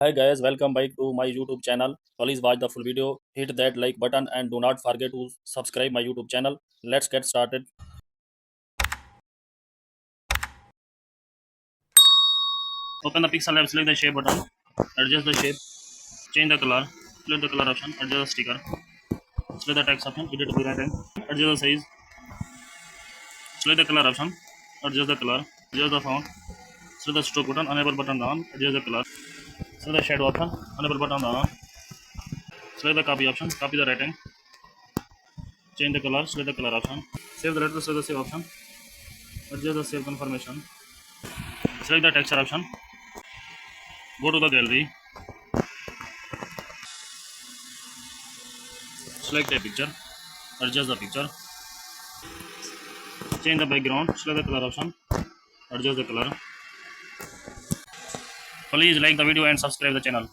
Hi guys, welcome back to my YouTube channel. Please watch the full video, hit that like button and do not forget to subscribe my YouTube channel. Let's get started. Open the pixel lab, select the shape button, adjust the shape, change the color, select the color option, adjust the sticker, select the text option, edit to right, adjust the size, select the color option, adjust the color, adjust the font, select the stroke button, enable button down, adjust the color, select the shadow option, enable button down, select the copy option, copy the writing, change the color, select the color option, save the letter, select the save option, adjust the save confirmation, select the texture option, go to the gallery, select a picture, adjust the picture, change the background, select the color option, adjust the color. Please like the video and subscribe the channel.